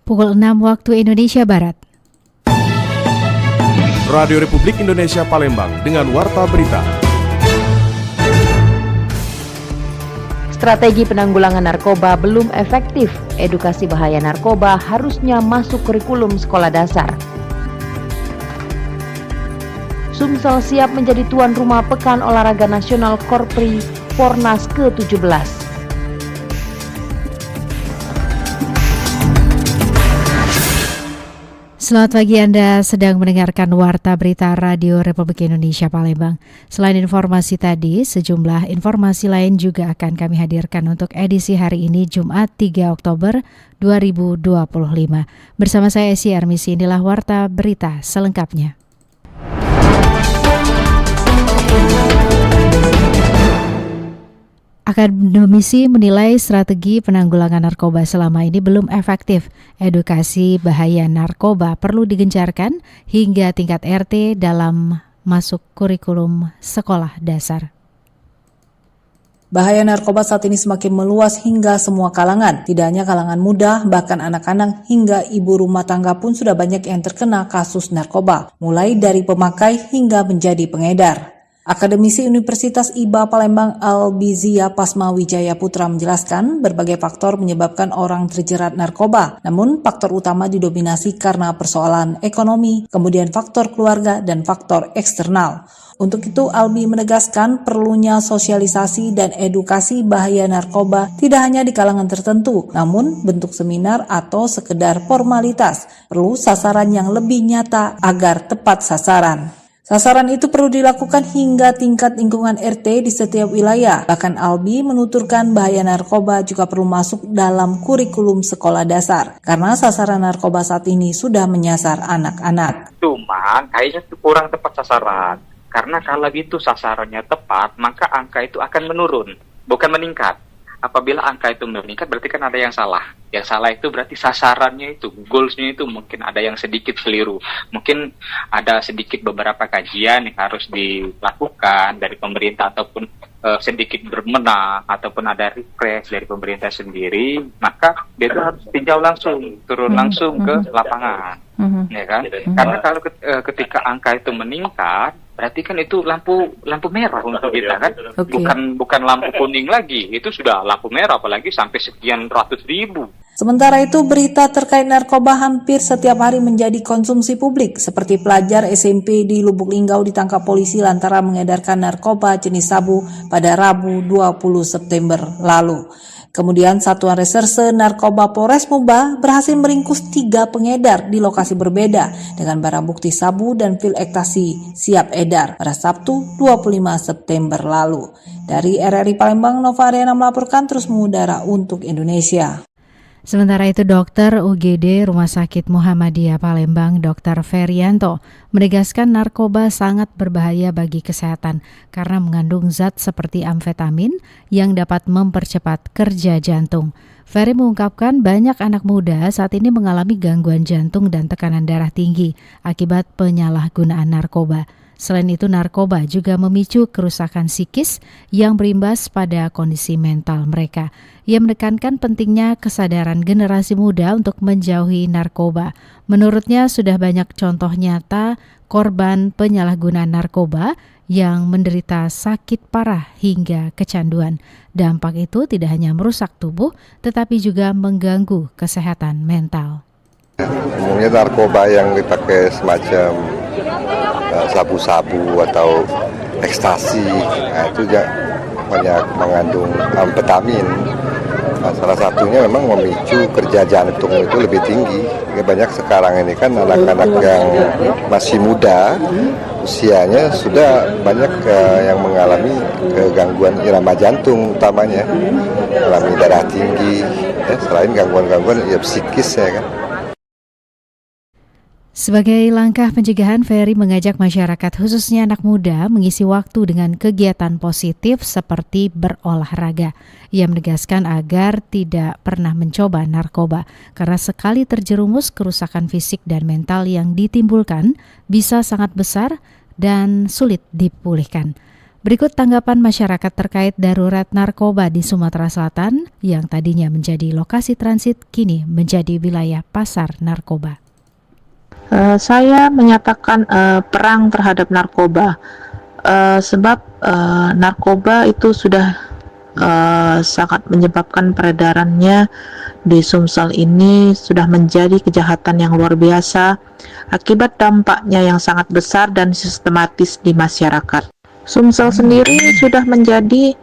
pukul 6 waktu Indonesia Barat. Radio Republik Indonesia Palembang dengan Warta Berita. Strategi penanggulangan narkoba belum efektif. Edukasi bahaya narkoba harusnya masuk kurikulum sekolah dasar. Sumsel siap menjadi tuan rumah Pekan Olahraga Nasional Korpri Pornas ke-17. Selamat pagi, Anda sedang mendengarkan Warta Berita Radio Republik Indonesia Palembang. Selain informasi tadi, sejumlah informasi lain juga akan kami hadirkan untuk edisi hari ini Jumat 3 Oktober 2025. Bersama saya Esi Armisi, inilah Warta Berita selengkapnya. Akademisi menilai strategi penanggulangan narkoba selama ini belum efektif. Edukasi bahaya narkoba perlu digencarkan hingga tingkat RT dalam masuk kurikulum sekolah dasar. Bahaya narkoba saat ini semakin meluas hingga semua kalangan. Tidak hanya kalangan muda, bahkan anak-anak hingga ibu rumah tangga pun sudah banyak yang terkena kasus narkoba, mulai dari pemakai hingga menjadi pengedar. Akademisi Universitas IBA Palembang Albizia Pasma Wijaya Putra menjelaskan berbagai faktor menyebabkan orang terjerat narkoba. Namun faktor utama didominasi karena persoalan ekonomi, kemudian faktor keluarga dan faktor eksternal. Untuk itu Albi menegaskan perlunya sosialisasi dan edukasi bahaya narkoba tidak hanya di kalangan tertentu, namun bentuk seminar atau sekedar formalitas. Perlu sasaran yang lebih nyata agar tepat sasaran. Sasaran itu perlu dilakukan hingga tingkat lingkungan RT di setiap wilayah. Bahkan Albi menuturkan bahaya narkoba juga perlu masuk dalam kurikulum sekolah dasar. Karena sasaran narkoba saat ini sudah menyasar anak-anak. Cuma kayaknya kurang tepat sasaran. Karena kalau itu sasarannya tepat, maka angka itu akan menurun, bukan meningkat. Apabila angka itu meningkat berarti kan ada yang salah. Yang salah itu berarti sasarannya itu, goalsnya itu mungkin ada yang sedikit keliru. Mungkin ada sedikit beberapa kajian yang harus dilakukan dari pemerintah ataupun sedikit bermenang ataupun ada refresh dari pemerintah sendiri. Maka dia itu harus tinjau langsung, turun langsung ke lapangan. Ya kan? Karena kalau ketika angka itu meningkat, berarti kan itu lampu merah untuk kita kan, bukan lampu kuning lagi, itu sudah lampu merah apalagi sampai sekian ratus ribu. Sementara itu berita terkait narkoba hampir setiap hari menjadi konsumsi publik, seperti pelajar SMP di Lubuk Linggau ditangkap polisi lantaran mengedarkan narkoba jenis sabu pada Rabu 20 September lalu. Kemudian Satuan Reserse Narkoba Polres Moba berhasil meringkus 3 pengedar di lokasi berbeda dengan barang bukti sabu dan pil ekstasi siap edar pada Sabtu 25 September lalu. Dari RRI Palembang, Nova Ariana melaporkan terus mengudara untuk Indonesia. Sementara itu, Dokter UGD Rumah Sakit Muhammadiyah Palembang, Dr. Ferianto, menegaskan narkoba sangat berbahaya bagi kesehatan karena mengandung zat seperti amfetamin yang dapat mempercepat kerja jantung. Ferry mengungkapkan banyak anak muda saat ini mengalami gangguan jantung dan tekanan darah tinggi akibat penyalahgunaan narkoba. Selain itu, narkoba juga memicu kerusakan psikis yang berimbas pada kondisi mental mereka. Ia menekankan pentingnya kesadaran generasi muda untuk menjauhi narkoba. Menurutnya sudah banyak contoh nyata korban penyalahgunaan narkoba yang menderita sakit parah hingga kecanduan. Dampak itu tidak hanya merusak tubuh, tetapi juga mengganggu kesehatan mental. Umumnya narkoba yang dipakai semacam sabu-sabu atau ekstasi, itu banyak mengandung amfetamin. Salah satunya memang memicu kerja jantung itu lebih tinggi. Banyak sekarang ini kan anak-anak yang masih muda, usianya sudah banyak yang mengalami gangguan irama jantung utamanya, mengalami darah tinggi, selain gangguan-gangguan psikis ya kan. Sebagai langkah pencegahan, Ferry mengajak masyarakat khususnya anak muda mengisi waktu dengan kegiatan positif seperti berolahraga. Ia menegaskan agar tidak pernah mencoba narkoba karena sekali terjerumus kerusakan fisik dan mental yang ditimbulkan bisa sangat besar dan sulit dipulihkan. Berikut tanggapan masyarakat terkait darurat narkoba di Sumatera Selatan yang tadinya menjadi lokasi transit kini menjadi wilayah pasar narkoba. Saya menyatakan perang terhadap narkoba, sebab narkoba itu sudah sangat menyebabkan peredarannya di Sumsel ini sudah menjadi kejahatan yang luar biasa akibat dampaknya yang sangat besar dan sistematis di masyarakat. Sumsel sendiri sudah menjadi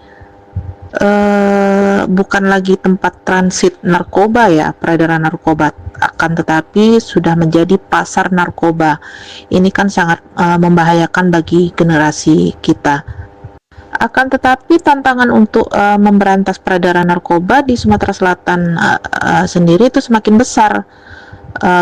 bukan lagi tempat transit narkoba ya, peredaran narkoba, akan tetapi sudah menjadi pasar narkoba. Ini kan sangat membahayakan bagi generasi kita. Akan tetapi tantangan untuk memberantas peredaran narkoba di Sumatera Selatan sendiri itu semakin besar.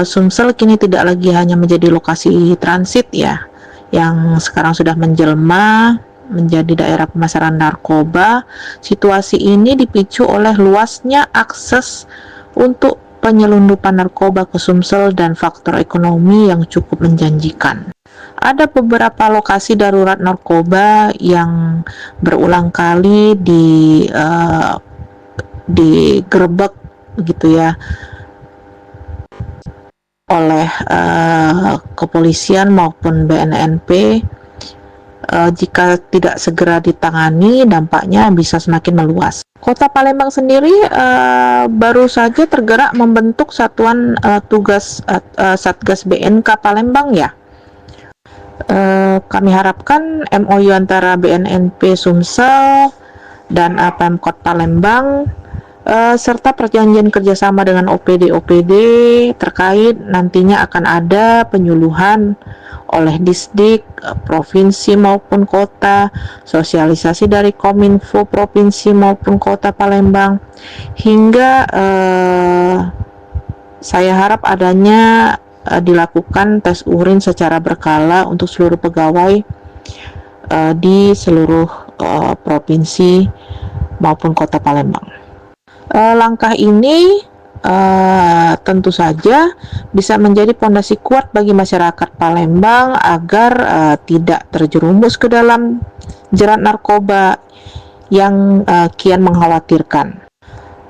Sumsel kini tidak lagi hanya menjadi lokasi transit ya, yang sekarang sudah menjelma menjadi daerah pemasaran narkoba. Situasi ini dipicu oleh luasnya akses untuk penyelundupan narkoba ke Sumsel dan faktor ekonomi yang cukup menjanjikan. Ada beberapa lokasi darurat narkoba yang berulang kali digerebek gitu ya oleh kepolisian maupun BNNP. Jika tidak segera ditangani, dampaknya bisa semakin meluas. Kota Palembang sendiri baru saja tergerak membentuk satuan tugas Satgas BNK Palembang ya. Kami harapkan MOU antara BNNP Sumsel dan Pemkot Palembang serta perjanjian kerjasama dengan OPD terkait nantinya akan ada penyuluhan oleh Disdik, provinsi maupun kota, sosialisasi dari Kominfo provinsi maupun kota Palembang, hingga saya harap adanya dilakukan tes urin secara berkala untuk seluruh pegawai di seluruh provinsi maupun kota Palembang. Langkah ini tentu saja bisa menjadi pondasi kuat bagi masyarakat Palembang agar tidak terjerumus ke dalam jerat narkoba yang kian mengkhawatirkan.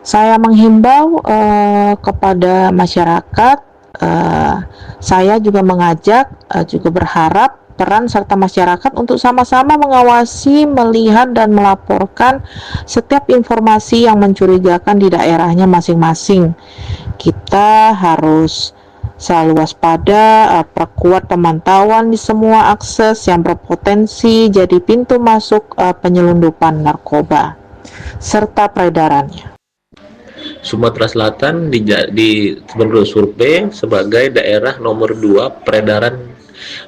Saya menghimbau kepada masyarakat, saya juga mengajak, juga berharap peran serta masyarakat untuk sama-sama mengawasi, melihat, dan melaporkan setiap informasi yang mencurigakan di daerahnya masing-masing. Kita harus selalu waspada, perkuat pemantauan di semua akses yang berpotensi jadi pintu masuk penyelundupan narkoba serta peredarannya. Sumatera Selatan menurut survei sebagai daerah nomor 2 peredaran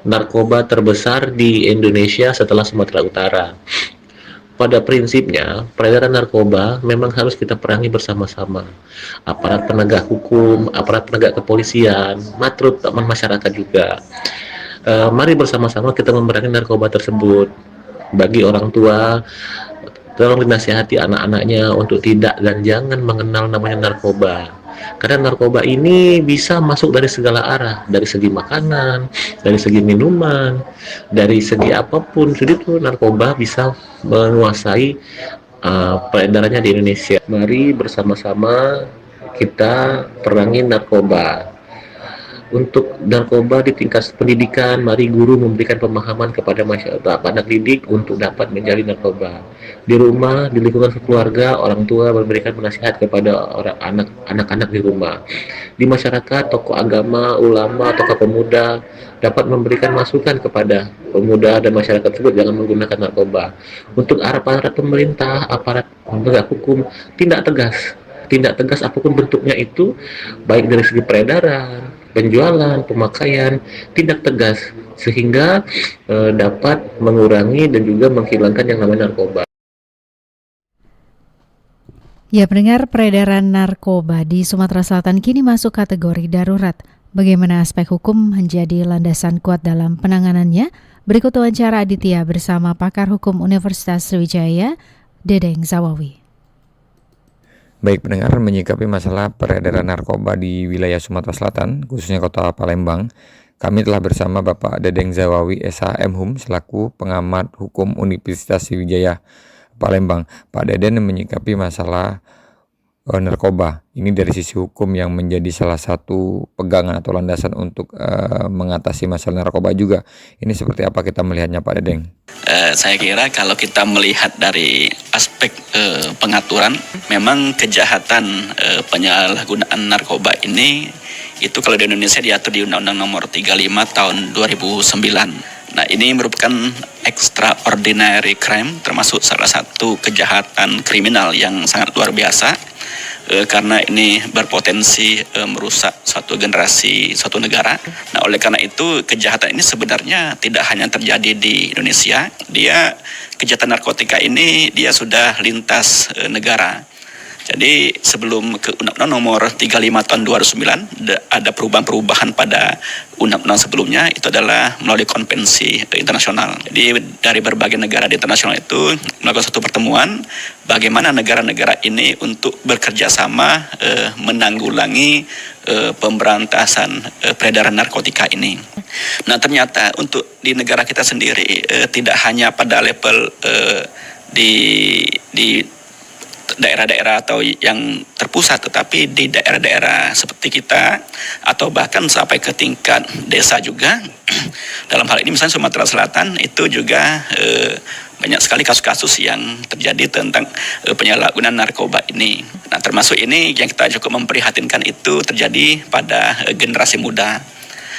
narkoba terbesar di Indonesia setelah Sumatera Utara. Pada prinsipnya, peredaran narkoba memang harus kita perangi bersama-sama. Aparat penegak hukum, aparat penegak kepolisian, teman masyarakat juga. Mari bersama-sama kita memerangi narkoba tersebut. Bagi orang tua, tolong dinasihati anak-anaknya untuk tidak dan jangan mengenal namanya narkoba. Karena narkoba ini bisa masuk dari segala arah, dari segi makanan, dari segi minuman, dari segi apapun. Jadi itu narkoba bisa menguasai peredarannya di Indonesia. Mari bersama-sama kita perangi narkoba. Untuk narkoba di tingkat pendidikan, mari guru memberikan pemahaman kepada masyarakat, anak didik untuk dapat menjadi narkoba. Di rumah, di lingkungan keluarga, orang tua memberikan nasihat kepada anak-anak di rumah. Di masyarakat, tokoh agama, ulama, tokoh pemuda dapat memberikan masukan kepada pemuda dan masyarakat tersebut jangan menggunakan narkoba. Untuk aparat pemerintah, aparat penegak hukum, tindak tegas apapun bentuknya itu, baik dari segi peredaran, penjualan, pemakaian, tindak tegas sehingga dapat mengurangi dan juga menghilangkan yang namanya narkoba. Ya, pendengar, peredaran narkoba di Sumatera Selatan kini masuk kategori darurat. Bagaimana aspek hukum menjadi landasan kuat dalam penanganannya? Berikut wawancara Aditya bersama pakar hukum Universitas Sriwijaya, Dedeng Zawawi. Baik pendengar, menyikapi masalah peredaran narkoba di wilayah Sumatera Selatan, khususnya kota Palembang, Kami telah bersama Bapak Dedeng Zawawi SH MHum selaku pengamat hukum Universitas Sriwijaya Palembang. Pak Deden menyikapi masalah narkoba ini dari sisi hukum yang menjadi salah satu pegangan atau landasan untuk mengatasi masalah narkoba juga. Ini seperti apa kita melihatnya, Pak Dedeng? Saya kira kalau kita melihat dari aspek pengaturan, memang kejahatan penyalahgunaan narkoba ini itu kalau di Indonesia diatur di Undang-Undang Nomor 35 tahun 2009. Nah, ini merupakan extraordinary crime, termasuk salah satu kejahatan kriminal yang sangat luar biasa. Karena ini berpotensi merusak suatu generasi, suatu negara. Nah, oleh karena itu kejahatan ini sebenarnya tidak hanya terjadi di Indonesia. Kejahatan narkotika ini dia sudah lintas negara. Jadi sebelum ke Undang-Undang Nomor 35 tahun 2009 ada perubahan-perubahan pada undang-undang sebelumnya, itu adalah melalui konvensi internasional. Jadi dari berbagai negara di internasional itu melakukan satu pertemuan bagaimana negara-negara ini untuk bekerja sama menanggulangi pemberantasan peredaran narkotika ini. Nah, ternyata untuk di negara kita sendiri tidak hanya pada level di daerah-daerah atau yang terpusat, tetapi di daerah-daerah seperti kita atau bahkan sampai ke tingkat desa juga. Dalam hal ini misalnya Sumatera Selatan itu juga banyak sekali kasus-kasus yang terjadi tentang penyalahgunaan narkoba ini. Nah, termasuk ini yang kita cukup memprihatinkan itu terjadi pada generasi muda.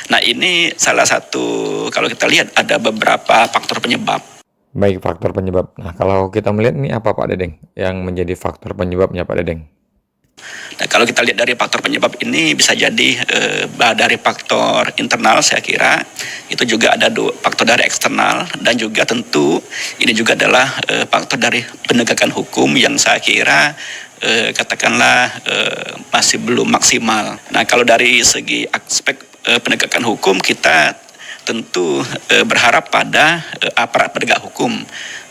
Nah, ini salah satu kalau kita lihat ada beberapa faktor penyebab. Baik, faktor penyebab. Nah, kalau kita melihat ini apa, Pak Dedeng, yang menjadi faktor penyebabnya, Pak Dedeng? Nah, kalau kita lihat dari faktor penyebab ini bisa jadi dari faktor internal, saya kira itu juga ada faktor dari eksternal, dan juga tentu ini juga adalah faktor dari penegakan hukum yang saya kira katakanlah masih belum maksimal. Nah, kalau dari segi aspek penegakan hukum, kita tentu berharap pada aparat penegak hukum.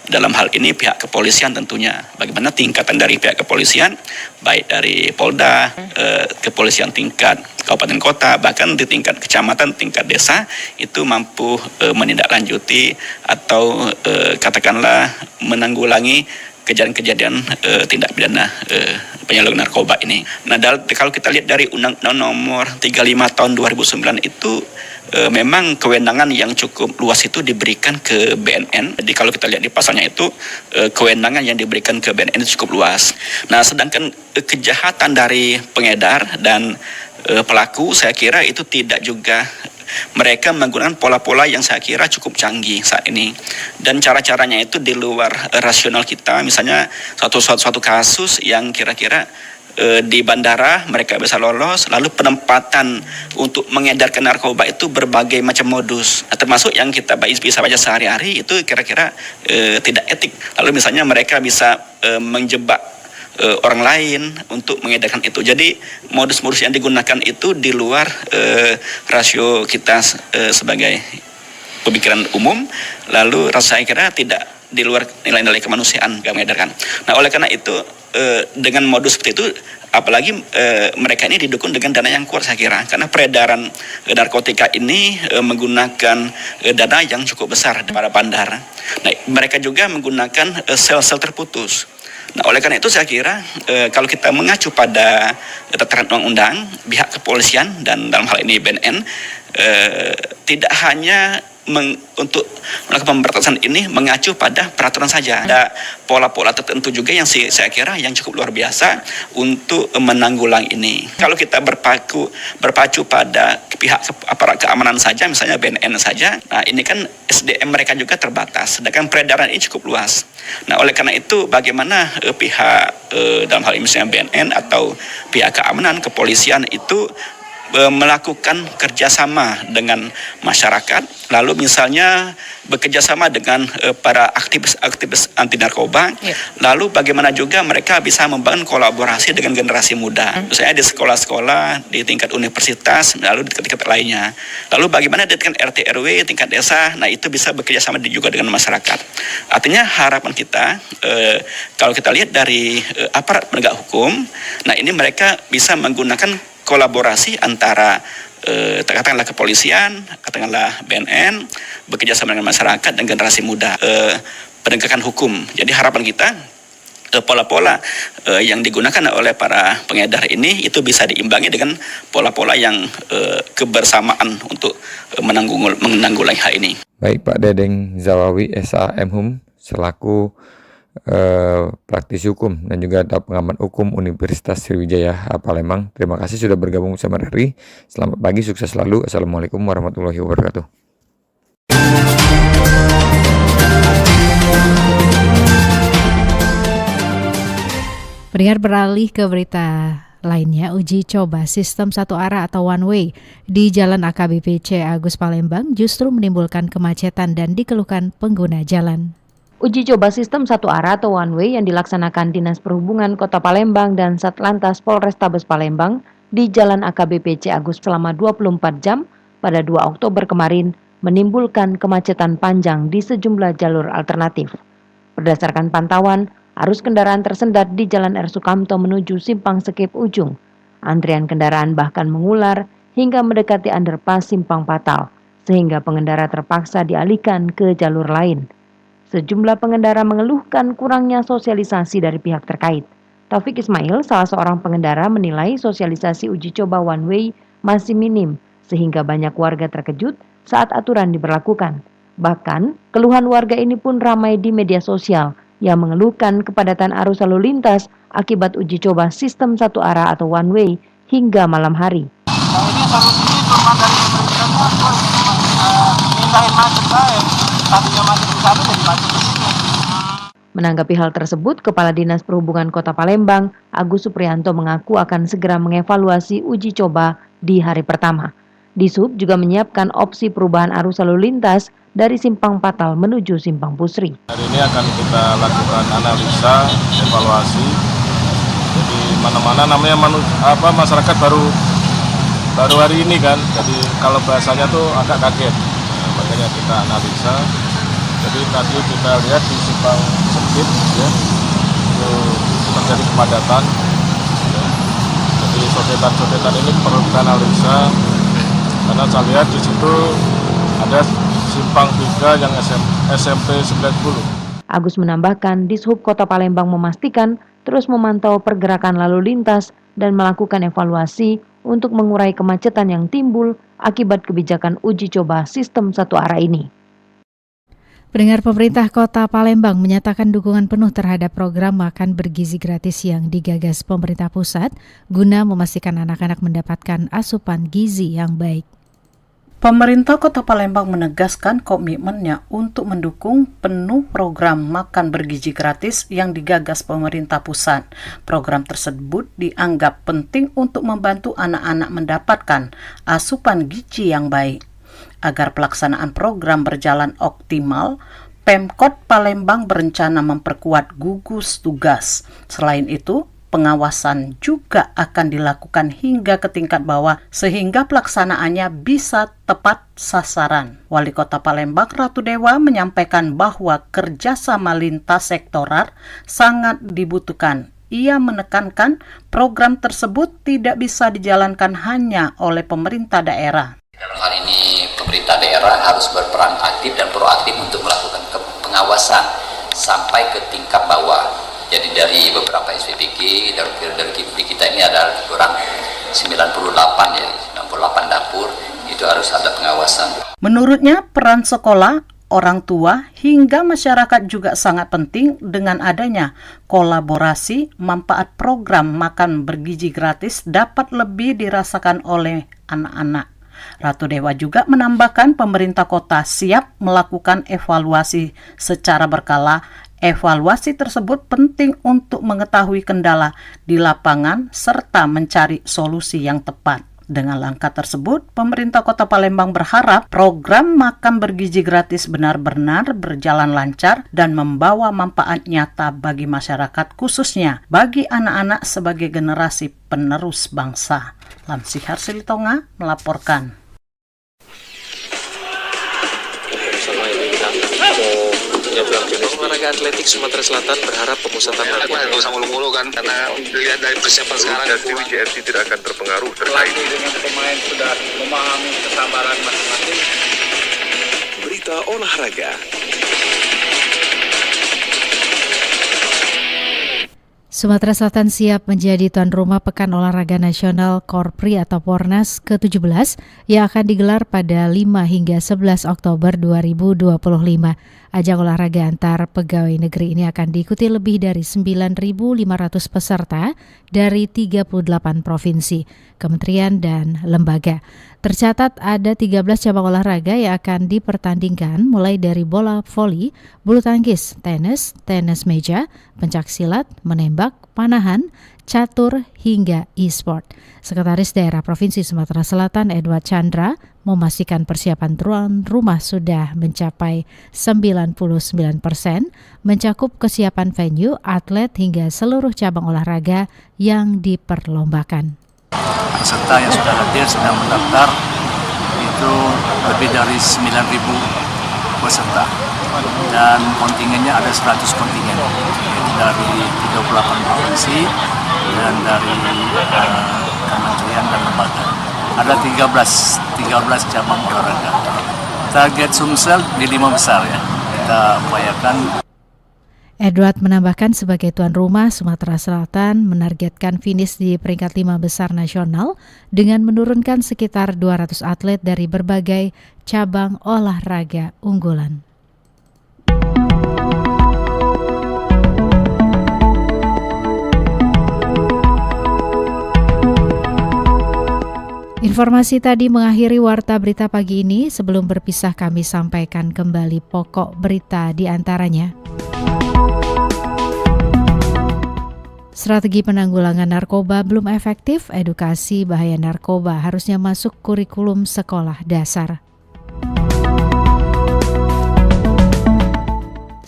Dalam hal ini pihak kepolisian tentunya. Bagaimana tingkatan dari pihak kepolisian, baik dari Polda, kepolisian tingkat kabupaten kota, bahkan di tingkat kecamatan, tingkat desa, itu mampu menindaklanjuti atau katakanlah menanggulangi kejadian-kejadian tindak pidana penyalahgunaan narkoba ini. Nah, kalau kita lihat dari Undang-Undang Nomor 35 tahun 2009 itu memang kewenangan yang cukup luas itu diberikan ke BNN. Jadi kalau kita lihat di pasalnya itu kewenangan yang diberikan ke BNN itu cukup luas. Nah, sedangkan kejahatan dari pengedar dan pelaku saya kira itu tidak juga, mereka menggunakan pola-pola yang saya kira cukup canggih saat ini, dan cara-caranya itu di luar rasional kita. Misalnya suatu kasus yang kira-kira di bandara mereka bisa lolos, lalu penempatan untuk mengedarkan narkoba itu berbagai macam modus. Nah, termasuk yang kita bisa baca sehari-hari itu kira-kira tidak etik. Lalu misalnya mereka bisa menjebak orang lain untuk mengedarkan itu. Jadi modus-modus yang digunakan itu di luar rasio kita sebagai pemikiran umum, lalu saya kira tidak di luar nilai-nilai kemanusiaan mengedarkan. Nah, oleh karena itu dengan modus seperti itu, apalagi mereka ini didukung dengan dana yang kuat saya kira, karena peredaran narkotika ini menggunakan dana yang cukup besar para bandar. Nah, mereka juga menggunakan sel-sel terputus. Nah, oleh karena itu saya kira kalau kita mengacu pada tataran undang-undang, pihak kepolisian dan dalam hal ini BNN tidak hanya untuk melakukan pemberantasan ini mengacu pada peraturan saja. Ada pola-pola tertentu juga yang saya kira yang cukup luar biasa untuk menanggulangi ini. Kalau kita berpacu pada pihak aparat keamanan saja, misalnya BNN saja, nah ini kan SDM mereka juga terbatas, sedangkan peredaran ini cukup luas. Nah, oleh karena itu bagaimana pihak dalam hal ini misalnya BNN atau pihak keamanan, kepolisian itu melakukan kerjasama dengan masyarakat, lalu misalnya bekerjasama dengan para aktivis anti narkoba, lalu bagaimana juga mereka bisa membangun kolaborasi dengan generasi muda, misalnya di sekolah-sekolah, di tingkat universitas, lalu di tingkat lainnya, lalu bagaimana di tingkat RT RW, tingkat desa, nah itu bisa bekerjasama juga dengan masyarakat. Artinya harapan kita kalau kita lihat dari aparat penegak hukum, nah ini mereka bisa menggunakan kolaborasi antara katakanlah kepolisian, katakanlah BNN, bekerja sama dengan masyarakat dan generasi muda, penegakan hukum. Jadi harapan kita pola-pola yang digunakan oleh para pengedar ini itu bisa diimbangi dengan pola-pola yang kebersamaan untuk menanggulangi hal ini. Baik Pak Dedeng Zawawi SAMHUM selaku praktisi hukum dan juga pengamat hukum Universitas Sriwijaya Palembang. Terima kasih sudah bergabung bersama RRI. Selamat pagi, sukses selalu. Assalamualaikum warahmatullahi wabarakatuh. Pendengar, beralih ke berita lainnya, uji coba sistem satu arah atau one way di Jalan AKBP C Agus Palembang justru menimbulkan kemacetan dan dikeluhkan pengguna jalan. Uji coba sistem satu arah atau one way yang dilaksanakan Dinas Perhubungan Kota Palembang dan Satlantas Polrestabes Palembang di Jalan AKBP C Agus selama 24 jam pada 2 Oktober kemarin menimbulkan kemacetan panjang di sejumlah jalur alternatif. Berdasarkan pantauan, arus kendaraan tersendat di Jalan R. Sukamto menuju Simpang Sekip Ujung. Antrian kendaraan bahkan mengular hingga mendekati underpass Simpang Patal, sehingga pengendara terpaksa dialihkan ke jalur lain. Sejumlah pengendara mengeluhkan kurangnya sosialisasi dari pihak terkait. Taufik Ismail, salah seorang pengendara, menilai sosialisasi uji coba one way masih minim, sehingga banyak warga terkejut saat aturan diberlakukan. Bahkan, keluhan warga ini pun ramai di media sosial yang mengeluhkan kepadatan arus lalu lintas akibat uji coba sistem satu arah atau one way hingga malam hari. Nah, ini solusinya cuma dari pemerintahnya mindahin macet aja. Tadinya macet di sana jadi macet di sini. Menanggapi hal tersebut, Kepala Dinas Perhubungan Kota Palembang, Agus Supriyanto, mengaku akan segera mengevaluasi uji coba di hari pertama. Dishub juga menyiapkan opsi perubahan arus lalu lintas dari Simpang Patal menuju Simpang Pusri. Hari ini akan kita lakukan analisa, evaluasi. Jadi mana-mana namanya masyarakat baru hari ini kan. Jadi kalau bahasanya tuh agak kaget. Makanya kita analisa. Jadi tadi kita lihat di Simpang Sekip ya, itu terjadi kepadatan. Ya. Jadi sodetan ini perlu kita analisa. Karena saya lihat di situ ada Simpang 3 yang SMP 90. Agus menambahkan, Dishub Kota Palembang memastikan terus memantau pergerakan lalu lintas dan melakukan evaluasi untuk mengurai kemacetan yang timbul akibat kebijakan uji coba sistem satu arah ini. Pendengar, pemerintah Kota Palembang menyatakan dukungan penuh terhadap program makan bergizi gratis yang digagas pemerintah pusat guna memastikan anak-anak mendapatkan asupan gizi yang baik. Pemerintah Kota Palembang menegaskan komitmennya untuk mendukung penuh program makan bergizi gratis yang digagas pemerintah pusat. Program tersebut dianggap penting untuk membantu anak-anak mendapatkan asupan gizi yang baik. Agar pelaksanaan program berjalan optimal, Pemkot Palembang berencana memperkuat gugus tugas. Selain itu, pengawasan juga akan dilakukan hingga ke tingkat bawah sehingga pelaksanaannya bisa tepat sasaran. Wali Kota Palembang Ratu Dewa menyampaikan bahwa kerjasama lintas sektoral sangat dibutuhkan. Ia menekankan program tersebut tidak bisa dijalankan hanya oleh pemerintah daerah. Dalam hal ini pemerintah daerah harus berperan aktif dan proaktif untuk melakukan pengawasan sampai ke tingkat bawah. Jadi dari beberapa SPPK, dari kita ini ada kurang 98 dapur, itu harus ada pengawasan. Menurutnya peran sekolah, orang tua, hingga masyarakat juga sangat penting dengan adanya kolaborasi, manfaat program makan bergizi gratis dapat lebih dirasakan oleh anak-anak. Ratu Dewa juga menambahkan pemerintah kota siap melakukan evaluasi secara berkala. Evaluasi tersebut penting untuk mengetahui kendala di lapangan serta mencari solusi yang tepat. Dengan langkah tersebut, pemerintah Kota Palembang berharap program makan bergizi gratis benar-benar berjalan lancar dan membawa manfaat nyata bagi masyarakat, khususnya bagi anak-anak sebagai generasi penerus bangsa. Lamsihar Silitonga melaporkan. Sama ini kita Olahraga atletik Sumatera Selatan berharap pemusatan latihan nggak usah mulu-mulu kan, karena lihat dari persiapan sekarang WJRC tidak akan terpengaruh terkait dengan pemain sudah memahami kesabaran masing-masing. berita olahraga. Sumatera Selatan siap menjadi tuan rumah Pekan Olahraga Nasional Korpri atau Pornas ke-17 yang akan digelar pada 5 hingga 11 Oktober 2025. Ajang olahraga antar pegawai negeri ini akan diikuti lebih dari 9.500 peserta dari 38 provinsi, kementerian, dan lembaga. Tercatat ada 13 cabang olahraga yang akan dipertandingkan mulai dari bola voli, bulu tangkis, tenis meja, pencaksilat, menembak, panahan, catur, hingga e-sport. Sekretaris Daerah Provinsi Sumatera Selatan Edward Chandra memastikan persiapan tuan rumah sudah mencapai 99%, mencakup kesiapan venue, atlet, hingga seluruh cabang olahraga yang diperlombakan. Peserta yang sudah hadir sedang mendaftar itu lebih dari 9.000 peserta dan kontingennya ada 100 kontingen, yaitu dari 38 provinsi dan dari kementerian dan lembaga. Ada 13 cabang olahraga. Target Sumsel di 5 besar ya, kita upayakan. Edward menambahkan sebagai tuan rumah, Sumatera Selatan menargetkan finish di peringkat 5 besar nasional dengan menurunkan sekitar 200 atlet dari berbagai cabang olahraga unggulan. Informasi tadi mengakhiri Warta Berita pagi ini. Sebelum berpisah kami sampaikan kembali pokok berita di antaranya. Strategi penanggulangan narkoba belum efektif, edukasi bahaya narkoba harusnya masuk kurikulum sekolah dasar.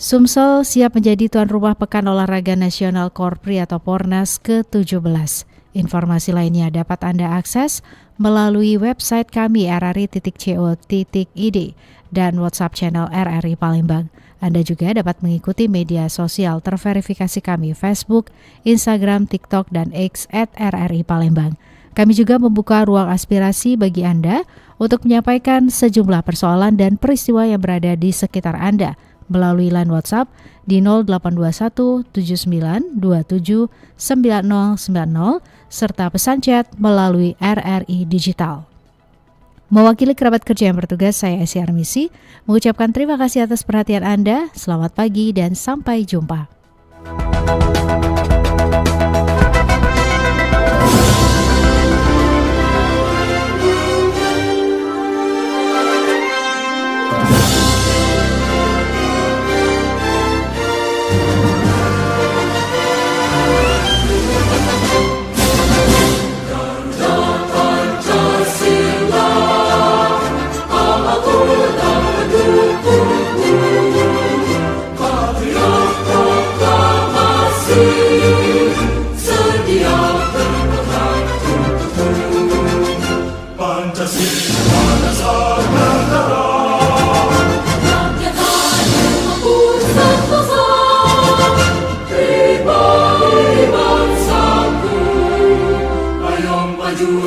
Sumsel siap menjadi tuan rumah Pekan Olahraga Nasional Korpri atau Pornas ke-17. Informasi lainnya dapat Anda akses melalui website kami rri.co.id dan WhatsApp channel RRI Palembang. Anda juga dapat mengikuti media sosial terverifikasi kami Facebook, Instagram, TikTok, dan X @RRI Palembang. Kami juga membuka ruang aspirasi bagi Anda untuk menyampaikan sejumlah persoalan dan peristiwa yang berada di sekitar Anda melalui line WhatsApp di 0821 7927 9090 serta pesan chat melalui RRI Digital. Mewakili kerabat kerja yang bertugas, saya Esi Armisi, mengucapkan terima kasih atas perhatian Anda. Selamat pagi dan sampai jumpa. Maju